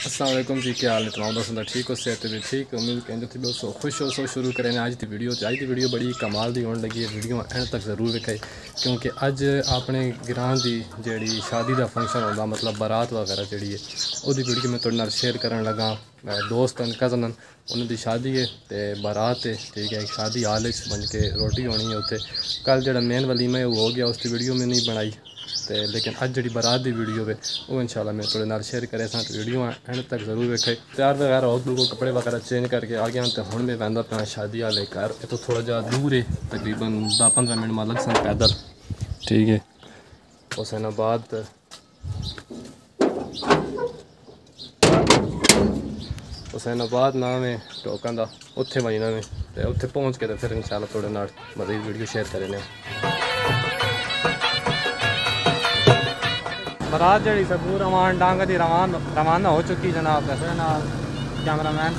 अस्सलाम वालेकुम जी, क्या हाल है तमाम दोस्तों का? ठीक हो, सेहत भी ठीक, उम्मीद करें कि दोस्तों खुश हो। सो शुरू करें आज की वीडियो। तो आज की वीडियो बड़ी कमाल दी होने लगी है। वीडियो एंड तक जरूर वेखे क्योंकि अज अपने ग्रां की जी शादी का फंक्शन होता, मतलब बारात वगैरह जी है वो वीडियो मैं तुहाडे नाल शेयर करन लगा। दोस्त कज़न उन्होंने शादी है तो बारात है, ठीक है। शादी हाल बन के रोटी होनी है उत्थे। कल जो मेन वलीमा है वो हो गया, उसकी वीडियो में नहीं बनाई तो, लेकिन अज जी बारात की वीडियो है वो इंशाल्लाह मैं थोड़े नाल शेयर करे। तो वीडियो एंड तक जरूर वेखे। तैयार वगैरह हो बिल्कुल कपड़े वगैरह चेंज करके आ गया। तो हुण मैं वहदा पाया शादी वाले घर। तो थोड़ा जहा दूर है, तकरीबन 10-15 मिनट में लग सन पैदल, ठीक है। हुसैनाबाद नाम है टोकन का, उत्थे वजना में तो उत्थे पहुँच के तो फिर इंशाल्लाह थोड़े नाल मज़ीद वीडियो शेयर करें। बारात जी सबूर रवान डांग की रवाना हो चुकी जनाब। कैमरामैन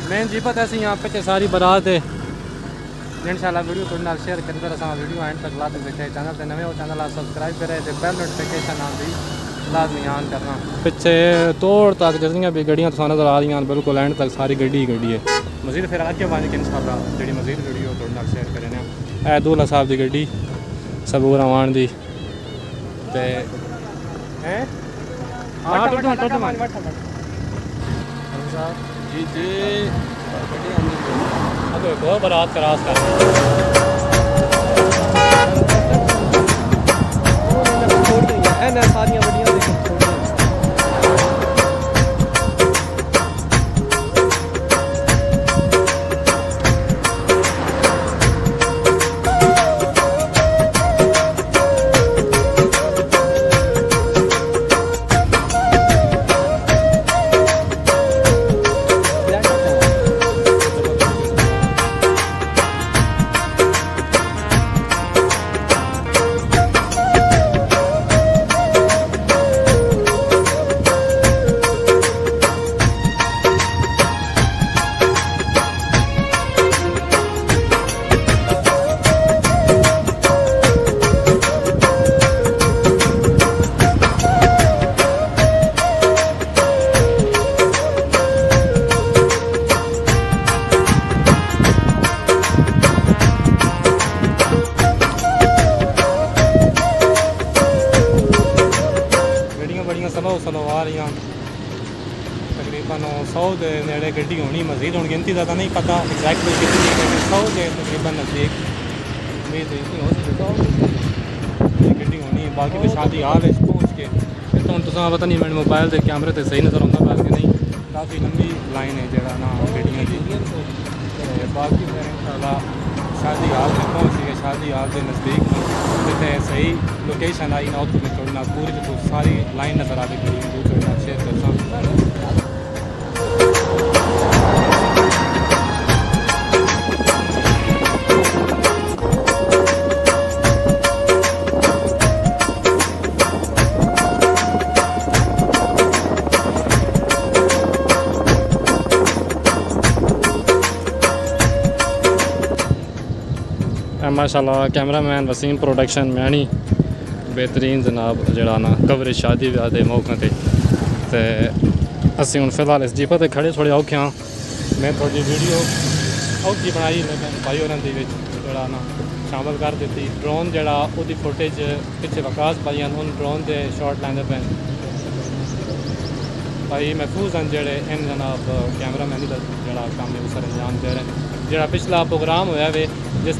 मेन जीपत ऐसी यहाँ पे सारी बारात है। इंशाल्लाह वीडियो थोड़े नाल शेयर करते रहा। वीडियो एंड तक लाते देखे। चैनल से नवे हो चैनल सब्सक्राइब करें तो बेल नोटिफिकेशन आती लाजमी ऑन करना। पिछे तोड़ तक जितनी भी गड्डियाँ तो नज़र आ रही हैं बिल्कुल एंड तक सारी गड्डी है। मजीद फिर आगे बन के इंशाल्लाह जी मजीद वीडियो थोड़े नाल शेयर करें। ए दूल्हा साहब की गड्डी सबूर रवान दी जी जी अब बारात क्रॉस कर सारिया बड़िया सलो आ रही तकरीबन 100 के नेड़े गड्डी होनी। मजीद हूँ गिनती ज़्यादा नहीं पता एग्जैक्टली कितनी है, 100 के तकरीबन नज़दीक गड्डी होनी है। बाकी तो शादी हाल है पहुँच के फिर तो तुम पता नहीं मैंने मोबाइल के कैमरे से सही नज़र आता पाया कि नहीं। काफ़ी लंबी लाइन है जरा ना गड्डियों की। बाकी फिर इंशाल्लाह शादी हाल में पहुँच गए। शादी हाल के नज़दीक जितने सही लोकेशन आई ना उत्तर में छोड़ना पूरी तो सारी लाइन नज़र आ रही है। शेयर करता माशाल्लाह कैमरामैन वसीम प्रोडक्शन मैनी बेहतरीन जनाब जड़ा ना कवरेज शादी ब्याह के मौके ते असी हूँ फिलहाल इस जीपा ते खड़े थोड़े औखे हाँ। मैं थोड़ी वीडियो औखी बनाई लेकिन भाई होर जड़ा ना शामिल कर दी। ड्रोन जड़ा वो फुटेज पिछले वकास पाई उन ड्रोन के शॉट लैंदे पे भाई महफूज हैं जोड़े इन जनाब कैमरामैन का जड़ा काम है उस अंजाम दे रहे हैं। जो पिछला प्रोग्राम होया वे जिस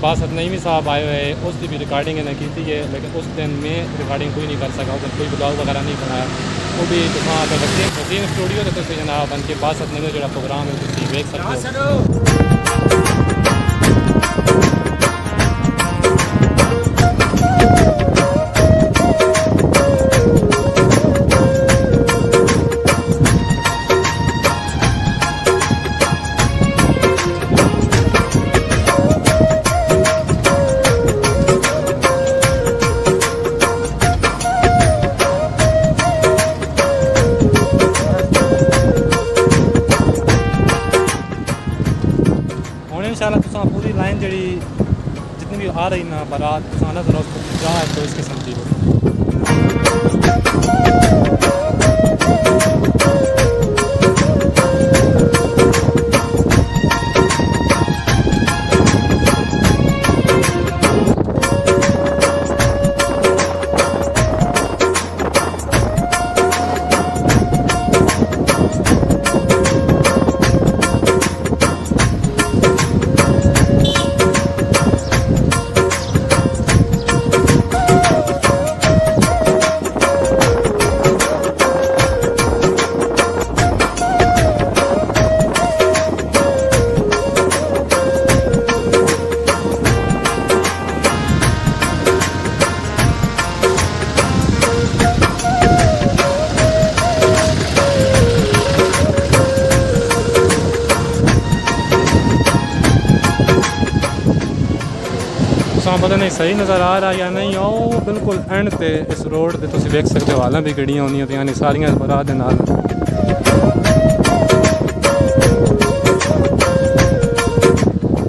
बासत नईमी साहब आए हुए उसकी भी रिकॉर्डिंग इन्हें की है, लेकिन उस दिन मैं रिकॉर्डिंग कोई नहीं कर सका। उस दिन कोई ब्लॉग वगैरह नहीं बनाया। वो भी वसीम स्टूडियो से जनाब बन के बासत नईमी जो प्रोग्राम है तुम देख सकते हो। इंशाल्लाह तुम पूरी लाइन जी जितनी भी आ रही ना बारात नज़र तो इस किस्म की तो पता नहीं सही नज़र आ रहा या नहीं। आओ बिल्कुल एंड ते इस रोड ते तुसीं देख सकते हो हालां भी गड्डियां होंदियां ते यानी सारियां बरात दे नाल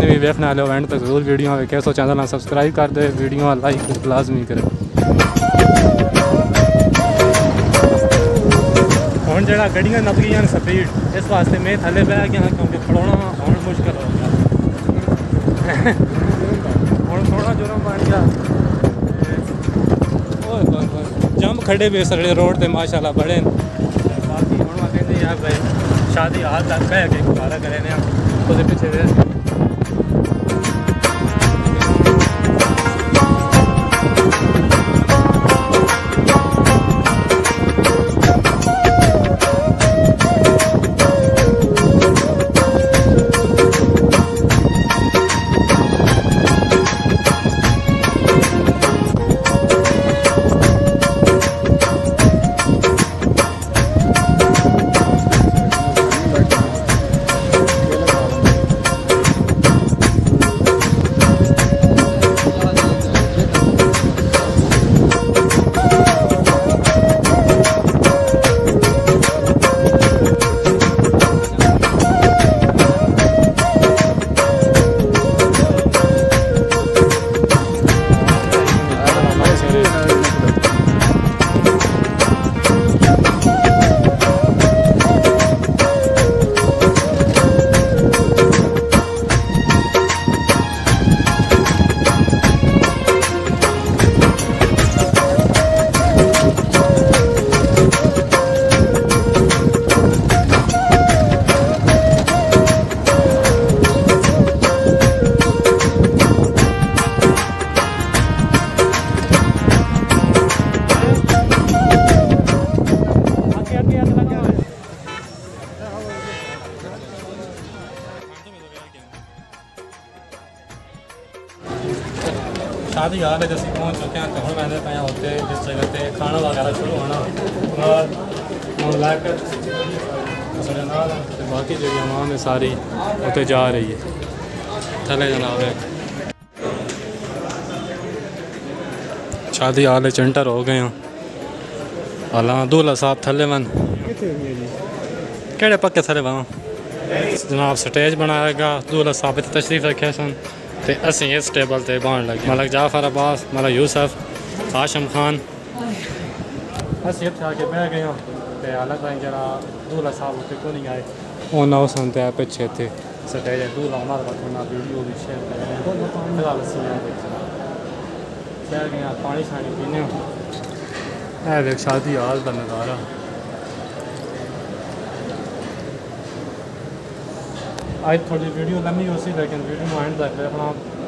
भी देखने वाले हो एंड तक जरूर वीडियो में कैसो चैनल सब्सक्राइब कर दे, वीडियो लाइक लाजमी करें। हम जरा गड्डियां नप गई स्पीड इस वास्ते मैं थले बह गया क्योंकि खड़ोना हम मुश्किल हो गया हम थोड़ा जुर्म बन गया। जंप खड़े भी सड़े रोड पे माशाल्लाह बड़े। बाकी हम कहते यार भाई शादी हाल तक कह के गुजारा करें तो पीछे शादी हाल है जैसे पहुँच चुके हैं तो हम मैंने पे होते जिस जगह पे खाना वगैरह शुरू होना और लाकर बाकी जो आवाम है सारी उतने जा रही है थले जनाब है। शादी हाल चंटर हो गए हैं हालां दूल्हा साहब थले वन केड़े पक्के थले वहाँ जनाब स्टेज बनाएगा दूल्हा साहब तशरीफ रखे सन ते असी इस टेबल ते बहन लगे मलक जाफर अब्बास मलक यूसुफ हाशम खान असी इतने आके बह गए तो हालांकि जरा दूल्हा साहब उत्ते को नहीं आए उन्होंने उस पिछे थे स्टेज दूल्हा हमारे थोड़ा वीडियो भी शेयर करें बह गए पानी शानी पीने देख शादी हाल का नज़ारा। आज थोड़ी वीडियो लंबी हो सी लेकिन वीडियो एंड तक अपना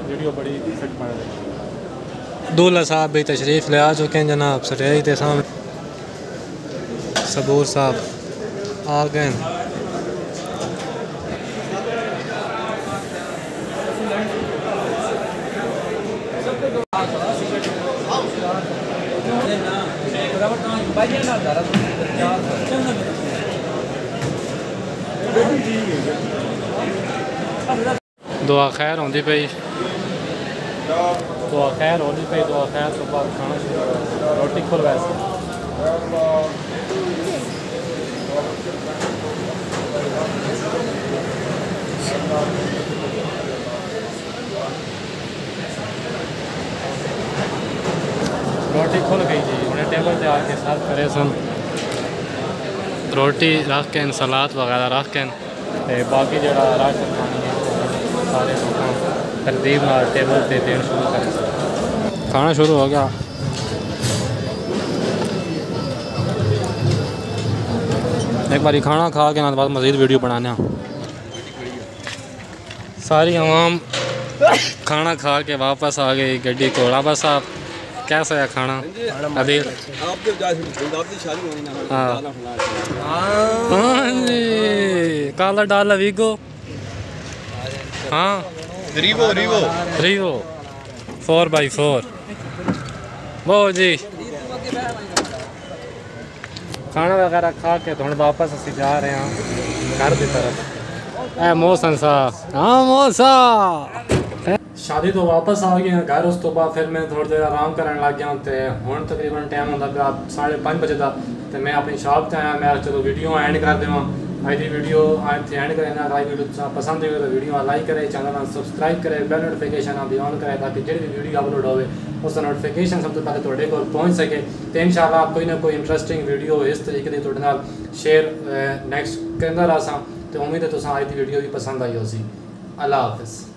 वीडियो बड़ी फिट बन रही। दूल्हा साहब भी तशरीफ़ ले आ चुके हैं जनाब स्टेज के सामने सबूर साहब आ गए। दुआ खैर होती पई दुआ खैर होती पई दुआ खैर तो बाद खाना शुरू रोटी खुल वैसे रोटी खुल गई जी उन्हें टेबल पे आके सर्व करे सन रोटी रख के सलाद वगैरह रख के बाकी जो राशन पानी है सारे तरतीब टेबल पे देना शुरू करें। खाना शुरू हो गया। एक बारी खाना खा के बाद मज़ीद वीडियो बनाने सारी आवाम खाना खा के वापस आ गई गड्डी को। वापस साहब कैसा है खाना अभी? हाँ जी काला डाला वीगो हाँ रिवो रिवो रिवो 4x4 वो जी खाना वगैरह खा के थोड़ा वापस असी जा रहे हैं घर की तरफ। ए मौसम सा हाँ मौसा शादी तो वापस आ गया घर। उस तो बाद फिर मैं थोड़ी देर आराम करने लग गया तो हुण तकरीबन टाइम होंदा पिया 5:30 बजे का। तो मैं अपनी शॉप से आया, मैं चलो वीडियो एंड कर देवां। अज की वीडियो इतने एंड करें। अगर वीडियो पसंद आई तो वीडियो लाइक करे, चैनल सब्सक्राइब करे, बेल नोटिफिकेशन भी ऑन करे ताकि जो भी वीडियो अपलोड हो उसका नोटिफिकेशन सब तो पहले तुहाडे कोल पहुँच सके। तो इंशाअल्लाह कोई ना कोई इंटरस्टिंग वीडियो इस तरीके की तुहाडे नाल शेयर नेक्स्ट करदा रहां। तो उम्मीद है तुसां अज की वीडियो भी पसंद आई होसी। अल्लाह हाफिज़।